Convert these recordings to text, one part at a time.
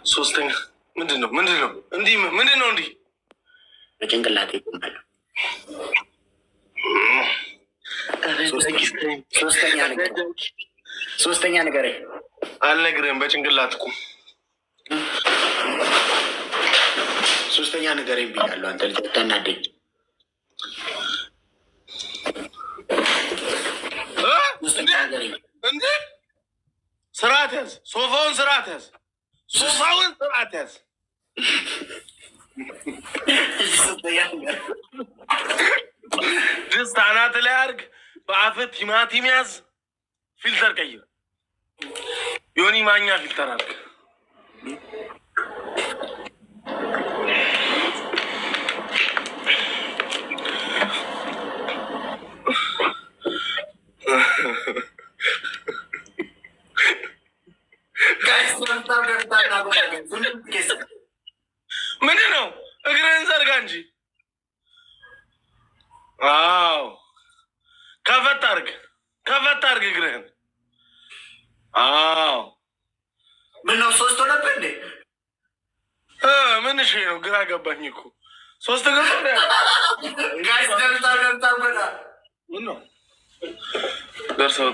ሶስተኛ ምንድነው? እንዲህ ምንድነው? እንዲህ በጭንቅላቴ ይቆማል። ሶስተኛ ነገር አልነግርህም። በጭንቅላት እኮ ሶስተኛ ነገር ብያለሁ። አንተ ልጅ ታናደኝ። እንዴ ስርዓት ያዝ። ሶፋውን ስርዓት ያዝ። ሶፋውን ስርዓት ያዝ። ድስት አናት ላይ አድርግ። በአፍህ ቲማቲም ያዝ። ፊልተር ቀይር። ዮኒ ማኛ ፊልተር አድርግ። ምንድን ነው? እግርህን ዘርጋ እንጂ። አዎ ከፈት አድርግ እግርህን። አዎ ምነው ሶስት ሆነብህ እንዴ? ምን እሺ ነው? ግራ ገባኝ እኮ ሶስት እግር ጋይስ ገብታ በላ ምነው ደርሰው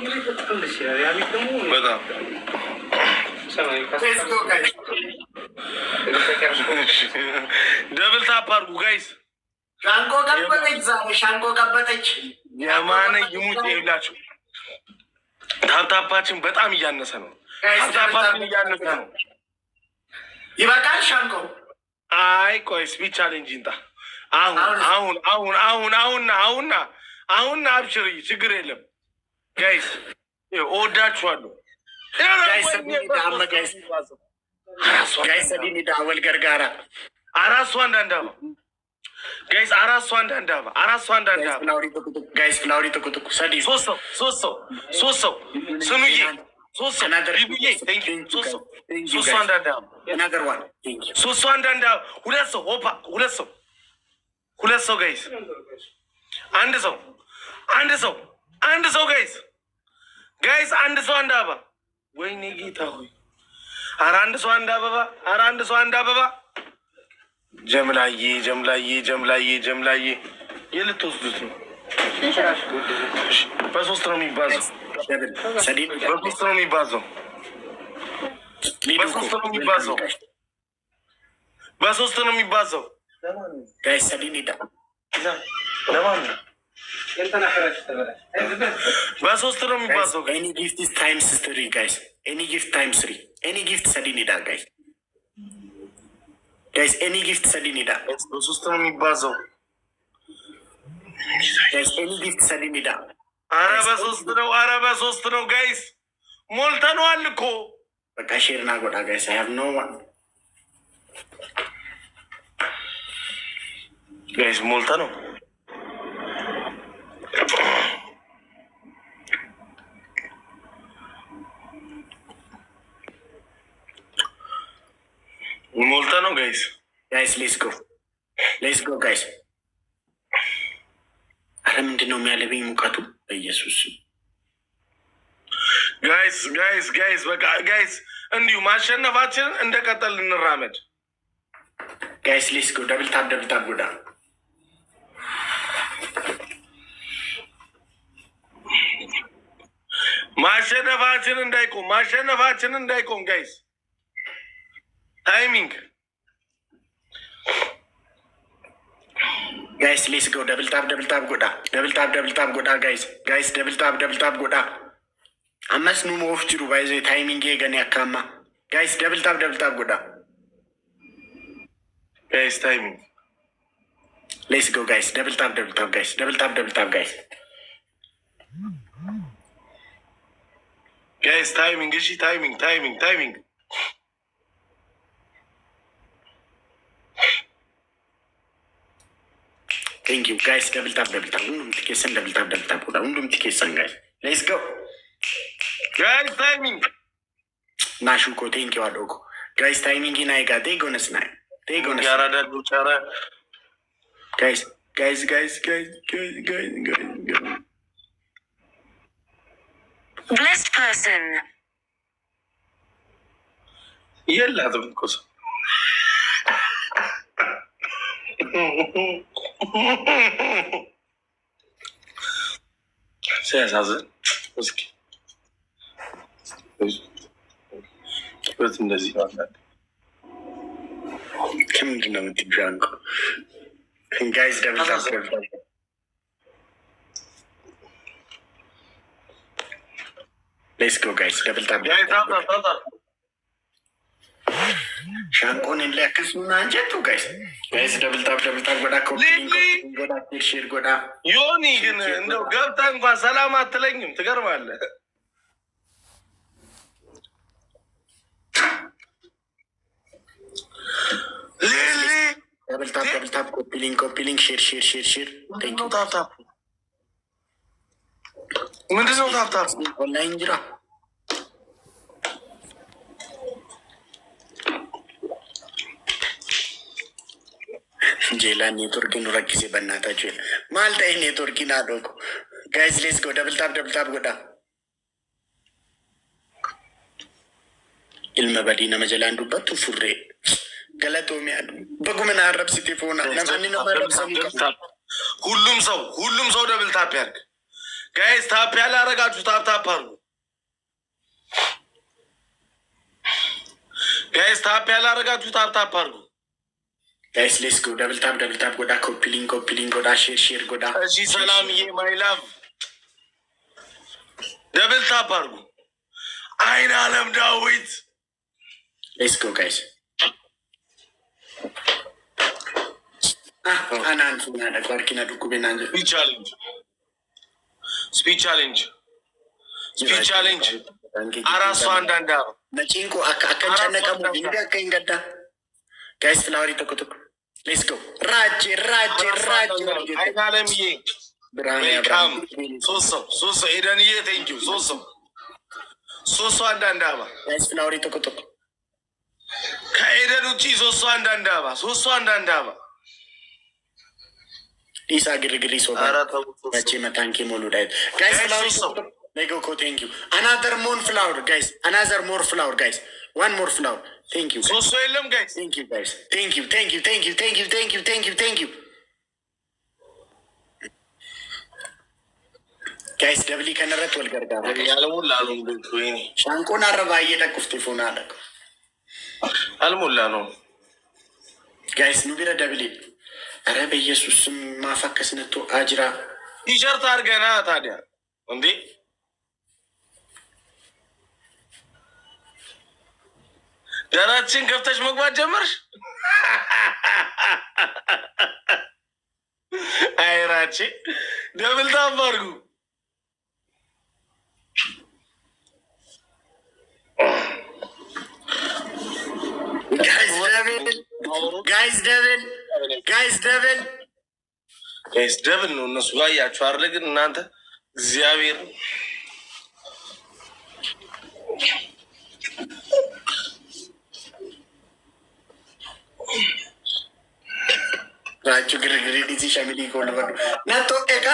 በጣም ደብል ታፕ አድርጉ ጋይስ። ሻንቆ ቀበጠች። የማነ ይሙት ይላችሁ። ታፕታፓችን በጣም እያነሰ ነው። ታፕታፓችን እያነሰ ነው። ይበቃል ሻንቆ። አይ ቆይ ስፒች ቻሌንጅ ይንጣ። አሁን አብሽር፣ ችግር የለም ጋይስ። እወዳችኋለሁ። ጋይስ ሰዲኒ ዳወል ገርጋራ አራሱ አንዳንድ አባ ጋይስ አራሱ አንዳንድ አባ ጋይስ ፍላውሪ ጥቁጥቁ ሰዲ ሶስት ሰው ስኑዬ ሶስት ሰው አንዳንድ አባ ሶስት አንዳንድ አባ ሁለት ሰው ጋይስ አንድ ሰው ጋይስ አንድ ሰው አንድ አበባ። ወይኔ ጌታ ሆይ! ኧረ አንድ ሰው አንድ አበባ። ጀምላዬ የልትወስዱት ነው። በሶስት ነው የሚባዘው። በሶስት ነው የሚባዘው። ጋይስ ሰዲኒዳ ለማን ነው? በሶስት ነው የሚባዘው። ኤኒ ጊፍት ታይምስ ትሪ ጋይስ። ኤኒ ጊፍት ታይምስ ትሪ። ኤኒ ጊፍት ሰዲኒዳ ጋይስ። ኤኒ ጊፍት ሰዲኒዳ በሶስት ነው የሚባዘው። ጋይስ ኤኒ ጊፍት ሰዲኒዳ። ኧረ በሶስት ነው ጋይስ። ሞልተነዋል እኮ በቃ ሼር ና ጎዳ ጋይስ። አይ ሃቭ ኖ ዋን ጋይስ ሞልተ ነው። ሞልተ ነው ጋይስ። ሌትስ ጎ ጋይስ። አረ ምንድን ነው የሚያለበኝ ሙቀቱ በኢየሱስ ጋይስ። በቃ ጋይስ እንዲሁ ማሸነፋችንን እንደቀጠል እንራመድ ጋይስ። ሌትስ ጎ ደብል ታፕ ጎዳ ማሸነፋችን እንዳይቆም ጋይስ። ታይሚንግ ጋይስ ሌትስ ጎ ደብል ታፕ ጎዳ ጋይስ ደብል ታፕ ጎዳ አመስ ኑ ሞፍ ጅሩ ባይዘ ታይሚንግ ገን ያካማ ጋይስ ደብል ታፕ ጎዳ ጋይስ ታይሚንግ ሌትስ ጎ ጋይስ ደብል ታፕ ጋይስ ደብል ታፕ ጋይስ ታይሚንግ። እሺ ታይሚንግ ቴንክ ዩ ጋይስ። ደብል ታፕ ሁሉም ቲኬሰን ደብል ታፕ ጎዳ ሁሉም ቲኬሰን ጋይስ ሌትስ ጎ ጋይስ ታይሚንግ ናሹኮ ቴንክ ዩ አዶኮ ጋይስ ታይሚንግ ናይጋ ቴጎነስ ያራዳሉ ቻራ ጋይስ Blessed person. የላትም እኮ ሰው ሲያሳዝን። እስኪ እንደዚህ ነው። ከምንድን ነው የምትጃንቁ? ጋይዝ ደብልታፕ ሌትስ ጎ ጋይዝ ደብልታፕ ሻንቆን ሊያክሱና እንጀቱ ጋይዝ ደብልታፕ ጎዳ ሼር ጎዳ። ዮኒ ግን እንደው ገብተህ እንኳን ሰላም አትለኝም። ትገርማለህ። ደብልታፕ ኮፒሊንግ ሼር ታፕታፕ ምንድን ነው? ታፕታፕ ኦንላይን ጅራ ጄላ ኔትወርኪን ረኪሴ በእናታችሁ ማልታ ኔትወርኪን አዶኩ ጋይዝ ሌትስ ጎ ደብልታፕ ጎዳ ኢልመ በዲ ነመጀላን ዱበቱ ፉሬ ገለጦሚ ያሉ በጉምን አረብ ሲቴፎና ለማን ነው ሁሉም ሰው ደብልታፕ ያርግ ጋይዝ። ታፕ ያላረጋችሁ ታፕታፕ አርጉ ጋይዝ። ታፕ ያላረጋችሁ ታፕታፕ አርጉ ጋይስ ሌትስ ጎ ደብልታፕ ጎዳ ኮፒሊንግ ጎዳ ሼር ጎዳ። እሺ ሰላምዬ ማይ ላቭ ደብልታፕ አርጉ። አይን አለም ዳዊት ሌትስ ጎ ጋይስ አናንቱ ናደ ጓርኪና ዱኩ ቤናንጀ ስፒች ቻሌንጅ አራሱ አንዳንዳ ነጪንቆ አከንጨነቀሙ ዲንዲ አከኝ ገዳ ጋይስ ፍላወሪ ተቆጥቁ ሌትስ ጎ ራጄ አይናለምዬ ብራም ሶስት ኤደንዬ ቴንኪው ሶስት አንዳንድ አባ ጋይስ ፍላወሪ ተቆጥቁ ከኤደን ውጭ ሶስት አንዳንድ አባ ኢሳ ግርግሪ ሶባ መቼ መታንኪ ሞሉ ዳይት ጋይስ ፍላወሪ ሌጎ ኮ ቴንኪው አናዘር ሞር ፍላወር ጋይስ ዋን ሞር ፍላወር ቴንኪው ሶስት የለም ጋይስ ቴንኪው ጋይስ ደብሊ ከነረት ወልገርጋ ሻንቆን አረባ እየጠቁፍት ፎና አለ አልሞላ ነው ጋይስ ኑቢረ ደብሊ አረ በኢየሱስ ስም ማፋከስነቶ አጅራ ቲሸርት አድርገና ታዲያ እንዴ ደራችን ከፍተሽ መግባት ጀመርሽ። አይራቼ ደብልታፕ አድርጉ ጋይስ ደብል ነው እነሱ ጋር ያችሁ አይደል? ግን እናንተ እግዚአብሔር ራቹ ግርግሪ ዲዚ ሸሚሊ ኮልበዱ ነቶ ኤቃ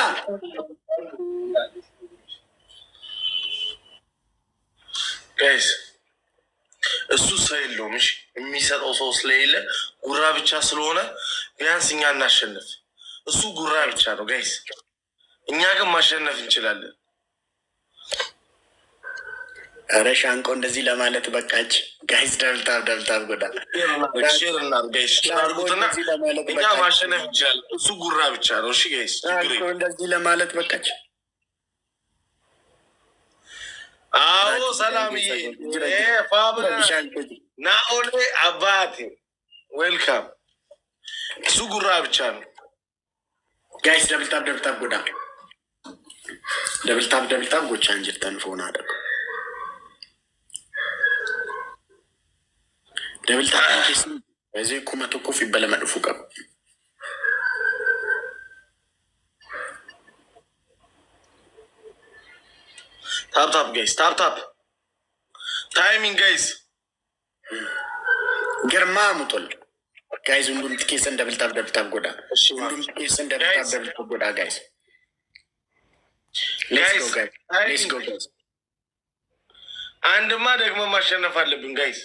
ጋይስ እሱ ሰው የለውም። እሺ የሚሰጠው ሰው ስለሌለ ጉራ ብቻ ስለሆነ ቢያንስ እኛ እናሸንፍ። እሱ ጉራ ብቻ ነው ጋይስ፣ እኛ ግን ማሸነፍ እንችላለን። ኧረ ሻንቆ እንደዚህ ለማለት በቃች ጋይስ። ደብልታፕ ጎዳ ሼር እናድርጉትና እኛ ማሸነፍ እንችላለን። እሱ ጉራ ብቻ ነው። እሺ ጋይስ እንደዚህ ለማለት በቃች። አዎ ሰላምዬ ፋብራ ናኦሌ አባቴ ዌልካም። እሱ ጉራ ብቻ ነው ጋይስ። ደብልታፕ ጎዳ ደብልታፕ ጎቻ እንጅርተን ፎን አደረጉ ደብልታፕ ኬስ በዚህ ኩመቶ ኮፍ ይበለመድፉ ቀብ ታፕታፕ ጋይስ ታፕታፕ ታይሚንግ ጋይስ ግርማ ሙቶል ጋይስ ሁሉም ኬሰን ደብልታፕ ጎዳ ሁሉም ኬሰን ደብልታፕ ጎዳ ጋይስ ሌትስ ጎ ጋይስ። አንድማ ደግሞ ማሸነፍ አለብን ጋይስ።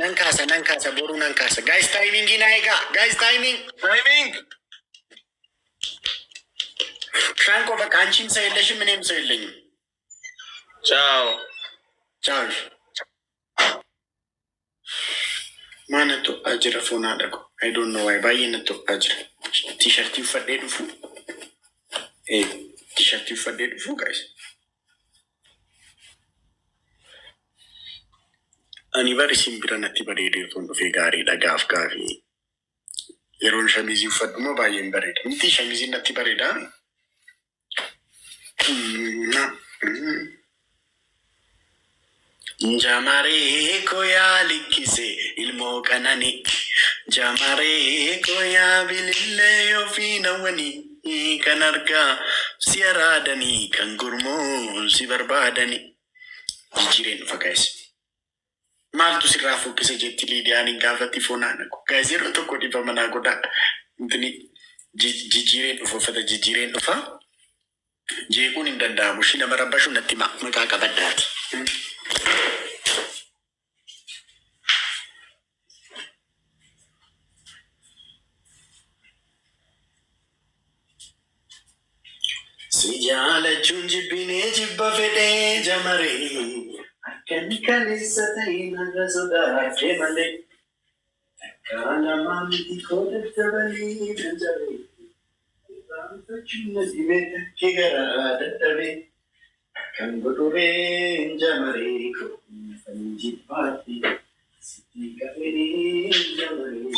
Nankasa boru nankasa. Guys timing ginaiga. Guys timing. Shanko bak anchim sa election menem sa election. Ciao. Mana to ajira fona dako. I don't know why. Bayi na to ajira. T-shirt you for dead fu. T-shirt you for dead fu guys. Ani bari simbira natti bareedu tondo fe gari da gaaf gaafi. Yeroon shamizi uffadhu moo baay'een bareeda. Miti shamizi natti bareeda. Jamare koya likkise ilmoo kanani. Jamare koya bilille ofina wani. Kan argaa si araadanii kan gurmoo si barbaadani. Jijjiireen dhufa guys. Maaltu sirraa fokkisa jetti Liidiyaan gaafatti foonaan aku. Guys yeroo tokko dhiba manaa godhaa. Intini jijjiireen dhufa uffata jijjiireen dhufa. Jeequun hin danda'amu. Shi nama rabbashu natti maqaa qabaddaati. Si jaalachuun jibbinee jibba fedhee jamaree. Kan kalisa ta'ina gasodaafee malee. Takkaana maamiti koodatti balii kan jabee. Raanfachuun na dhibee takkee garaa dadhabee. Kan godhuree jamaree koofanii jibbaatti. Sitti qabee jamaree.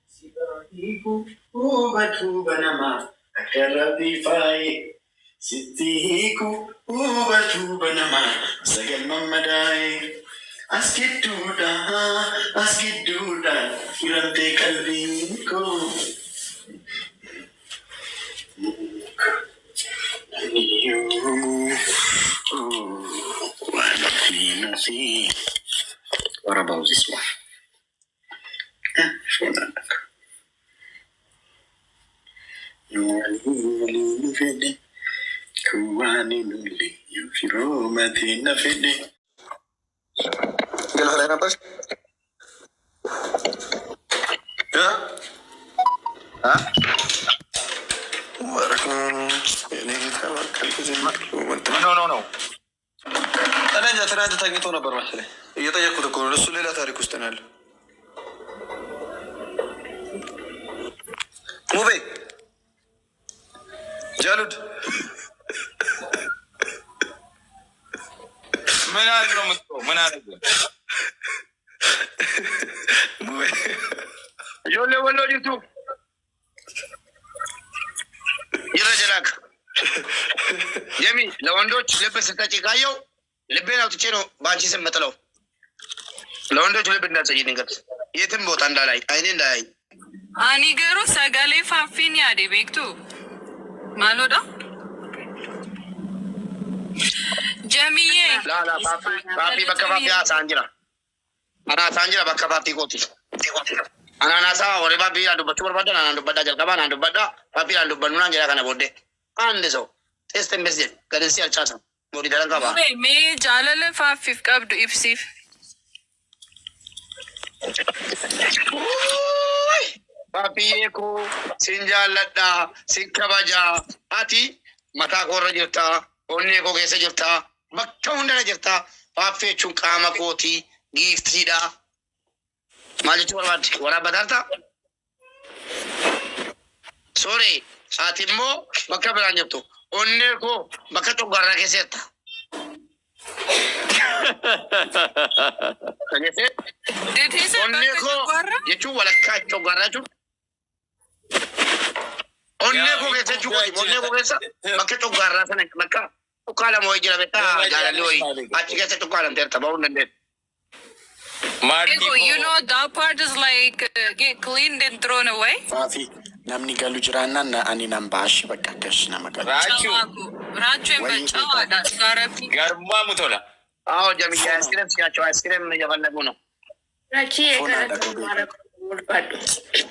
Si baay'iku huba namaa akka rabbii faayee. Sitti hiiku hubatu banama sagal mammadaa'e as gidduudha hiramtee qalbiin koo What about this one? Kuwani nuli yufiro madina fede. Gel hala napas. Ha? Warakum ini tawakkal kuzima. No. Ana ትናንት ተኝቶ ነበር መሰለኝ። እየጠየቅኩት እኮ ነው። እሱ ሌላ ታሪክ ውስጥ ነው ያለው። ሙቤ ጃሉድ ምን አለው ምን አለው ጆሌ ወሎ ዲቱ ይረጀላክ የሚ ለወንዶች ልብ ስትጠጪ ካየው ልቤን አውጥቼ ነው ባንቺ ስም መጥለው ለወንዶች ልብ እንዳትሰጪ ድንገት የትም ቦታ እንዳላይ አይኔ እንዳያይ አኒ ገሩ ሰጋሌ ፋፊን ያዴ ቤክቱ ማሎዳ ጀሚዬ ላ ፓፒ በከፋፊያ ሳንጅራ አና ሳንጅራ በከፋፊ ቆቲ አናናሳ ወሬ ፓፒ አንዱበቹ በርባዳ አንዱበዳ ጀልቀባን አንዱበዳ ፓፒ አንዱበኑና አንጀራ ከነ ቦዴ አንድ ሰው ቴስት መስጀት ከደንሲ አልቻሰ ሞዲ ደረንጋባ ሜ ጃለለ ፋፊፍ ቀብዱ ኢፍሲፍ Papi ko sinjaaladha sikkabaja ati mataa koorra jirta onnee koo keessa jirta bakka hundana jirta paappi jechuun qaama kooti giiftiidha maal jechuu barbaadde waraabba darta sorry ati immoo bakka biraan jirtu onnee koo bakka coggarraa keessa jirta onnee koo jechuun walakkaa coggarraa jechuun onnee koo keessa jechuun onnee koo keessa bakka coggarraa sana bakka coggaala moo jira beektaa jaalalli wayii achi keessa coggaalamteer taphaa hin dandeessu. You know that part is like get cleaned and thrown away. Fafi namni galu jiraanna na ani nan baashi bakka akkas nama galu. Rachu embacha ada garapi. Garma mutola. Aho jamiya ice cream ne jabannabu no. Rachi ekara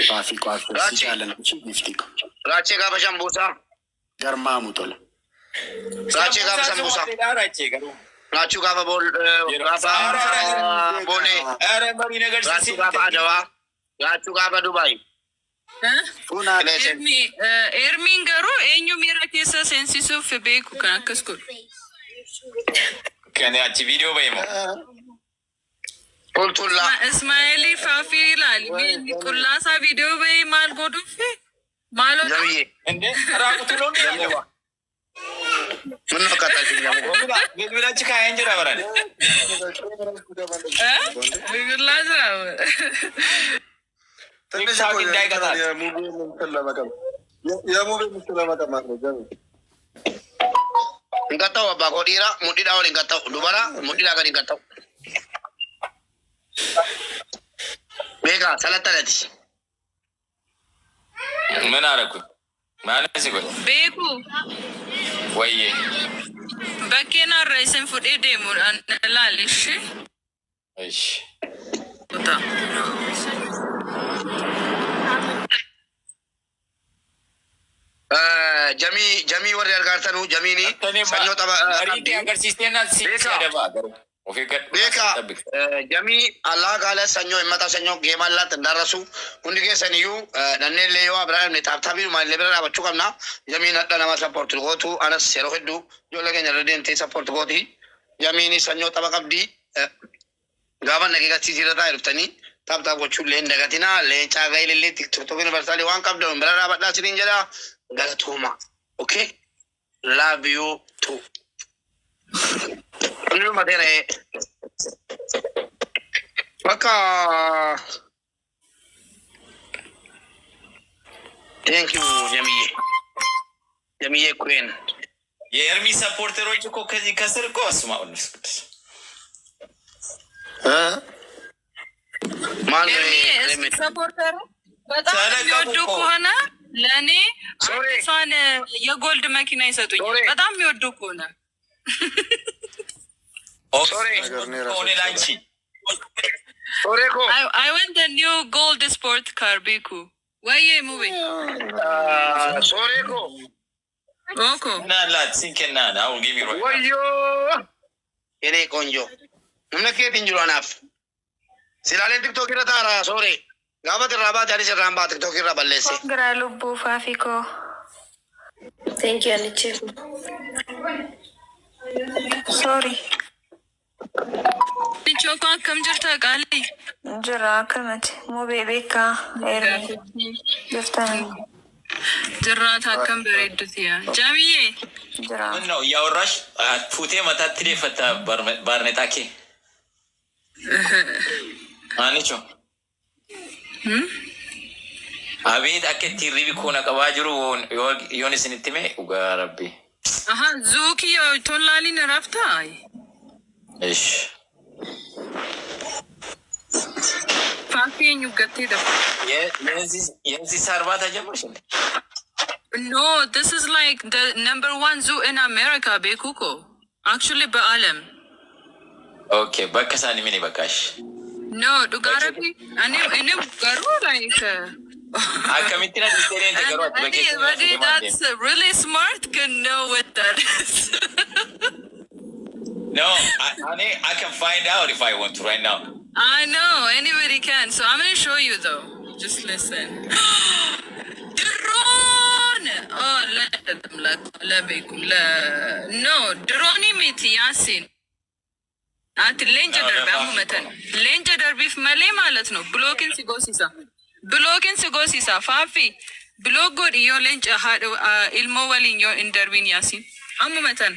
Fafi kwafu si jalan chi giftiko. Rachi ka bashan busa. Garma mutola. Rachi gaafa sambusa. Rachi gaafa bole. Rachi gaafa adawa. Rachi gaafa Dubai. Ermin garuu eenyu miira keessa seensisuuf beeku kan akkas godhu. Kan achi viidiyoo bahimu. Kultulla. Ismaa'eelii Faafii ilaali. Qullaasaa viidiyoo bahii maal godhuuf? Maaloo Jabiye. Inde raakutuloo ni Jabiwa. Munno kata jamu. Bilbila achi kaa'een jira baran. Qullaasaa. Enggak tahu apa kau dira, mudi dah orang enggak tahu. Dubara, mudi dah kan enggak tahu. Bega, salah tadi. Mana aku? Mana sih kau? Beeku. Wahye. Bakkeen har'a isin fudhee deemuudhaan ilaali ishee. Aish. Jami warri argartanu jamini sanyo taba Redi agarsiisteen si ada bagar. Oke kan. Beka jami Allah kala sanyo emata sanyo gemalla tandarasu undi ke saniyu danne leyo abra ne taptabi ma lebra bachu kamna jami na dana ma support gotu anas sero heddu yo lage nyara den te support goti jamini sanyo taba kabdi gaban nage gati sira ta irtani tapta gochu len dagatina le chaga ile tiktok to bin versali wan kabdo mbara badda sirin jada galatuma. Okay? Love you too. Ano madere? Baka. Thank you, Jamiye. Jamiye Queen. የኤርሚ ሰፖርተሮች እኮ ከዚህ ከስር እኮ ስማ ወንስ ሰፖርተሩ በጣም የሚወዱ ከሆነ ለእኔ እሷን የጎልድ መኪና ይሰጡኛል። በጣም የሚወዱ ከሆነ I want a new gold sport car, Biku. Why are you moving? Soreko. Oko. Nah, thinking I will give you right. Why you? Ini konjo. Namna kaya tinjuro anaf. Silalim TikTok kita tara. Sorry. Gabat raba jadi seramba TikTok kita balese. Congra lubu Fafiko. Thank you, Alice. Sorry. Choko akkam jirta Gali? Jira akkamati. Mo beebeka. Jirtani. Jirrat akkam bareedduti. Jamiye. Jira. No, yaurash fute mata tire fata barnetake. Manicho. Abid aketti ribi kona kabajuru yoni sinitime uga rabbi. Aha, zuki yo tolali ne rafta. Ish. Fatin you get it. Yes, Sarvata Jamushin. No, this is like the #1 zoo in America, Bekuko. Actually, Baalem. Okay, Bakasani mini Bakash. No, do Garabi. And you Garu like. I committed to stay in the garage. Buddy, that's really smart. Can know what that is. No, I can find out if I want to right now. I know, anybody can. So I'm going to show you though. Just listen. Drone! Oh, no, drone miti Yasin. At Lenja Derby, Amumatan. Lenja Derby, Malay Malatno, Blokin Sigosisa. Blokin Sigosisa, Fafi. Blog good, your Lenja had Ilmowal in your intervene Yasin. Amumatan.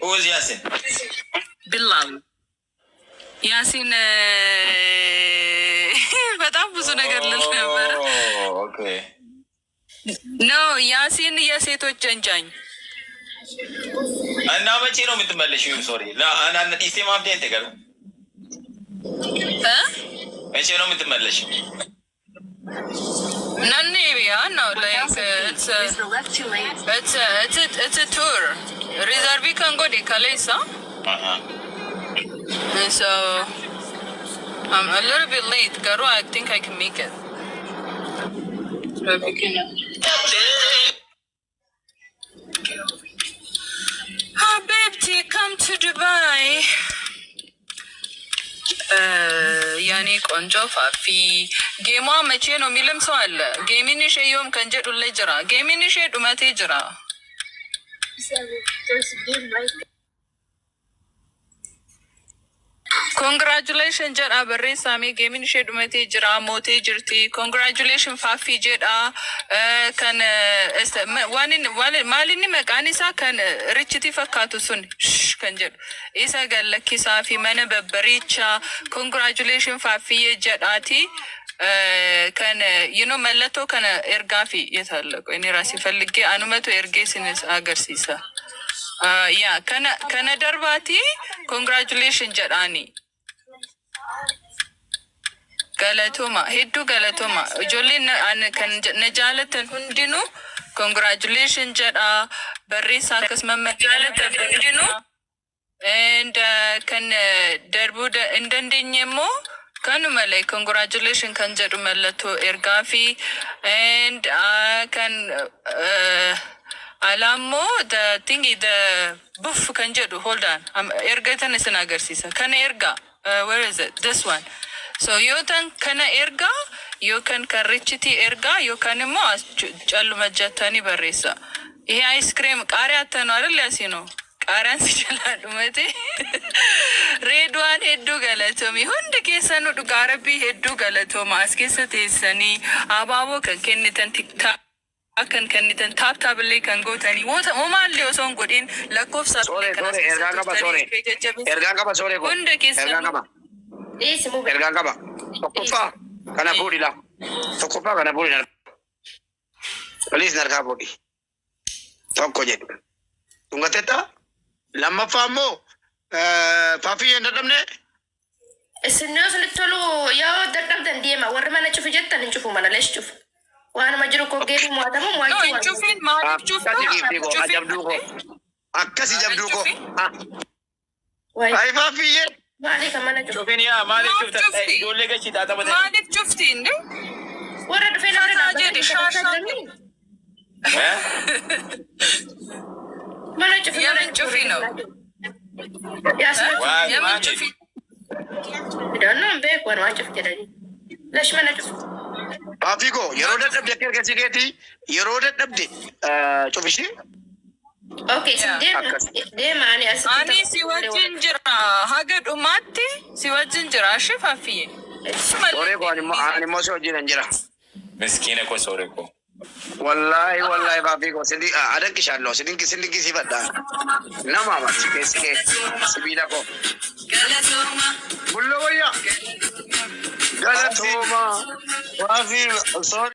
Who is Yasin? Bilal. Yasin, በጣም ብዙ ነገር ልል ነበር። Okay. No, ያሲን የሴቶች ጀንጃኝ እና መቼ ነው የምትመለሺው? ሶሪ እና ኢስቴማ አብዴን ተገሩ መቼ ነው የምትመለሺው? ነን ያ ነው like it's a tour. Reserve can go de Kalesa. So I'm a little bit late. Garo, I think I can make it. Habibti, come to Dubai. ያኔ ቆንጆ ፋፊ ጌሟ መቼ ነው የሚልም ሰው አለ። ጌሚንሽ ዮም ከንጀዱ ላይ ጅራ ጌሚንሽ ዱመቴ ጅራ Congratulations, Jada Barresami. Gaming shed umete jira mote jirti. Congratulations, Fafi Jeda. Can malini mekanisa can richiti fakatu sun. Shh, kanjed. Isa galaki safi mana bebericha. Congratulations, Fafi Jedati. Can malato can ergafi yetalak. Any rasi falike anumato ergesinis agarsisa. Yeah, kana darbati. Congratulations, Jadani. Galatoma, Hidu Galatoma. Jolin can Najalatan Hundino. Congratulations, Jada Barisa Kasmama Jalatan Hundino. And can Derbuda Indandinemo? Kanumale, congratulations, Kanjarumalato Ergafi. And can Alamo, the thingy, the buff Kanjadu. Hold on. Ergatan is an agarsisa. Can erga? Where is it? This one. So you can erga, you can richiti erga, you can mo chalumajatani barisa. He ice cream karyatan or lasino. Karan sijaladumete. Red one head do galatomi. Hundi kesano to Garabi head do galatoma. Askisati sani. Ababo can kenitan tiktak. Can it tap tablet can go to any water. Oma Leos on good in Lakov sorry, Ergangaba, sorry. Ergangaba, sorry. Ergangaba. Ergangaba. Tokufa, Kanapurila. Tokufa, Kanapurila. Police Narkabodi. Tokojet. Tungateta? Lama Famo. Fafi and Adamne? It's a nurse little yaw that than Dima. What a manager for jet and Chufumana Leshuf. One Majuko gave him what I'm no, Chufin, Malif, Chufin. Akasi Jamduko. Why, Fafi? Malif, a manager. Chufin, yeah, Malif, your legacy that was Malif Chufin. What are the Finland? Manager Chufino. Yes, Malif. Chufin. I don't know, back when I just get it. Let's manage. Afigo, you wrote it up the Kirkati, you wrote it up the Chovishi? Okay, so they man is Ani siwa ginger, Haggard Umati, siwa ginger, Shifafi. Orego Animoso Ginjera. Miskina Kosoreko. Wallahi, Babigo, Cindy, Adakishan, sitting Sivada. No, Mama, Sibidako. Bullawaya. Galatoma. Sorry.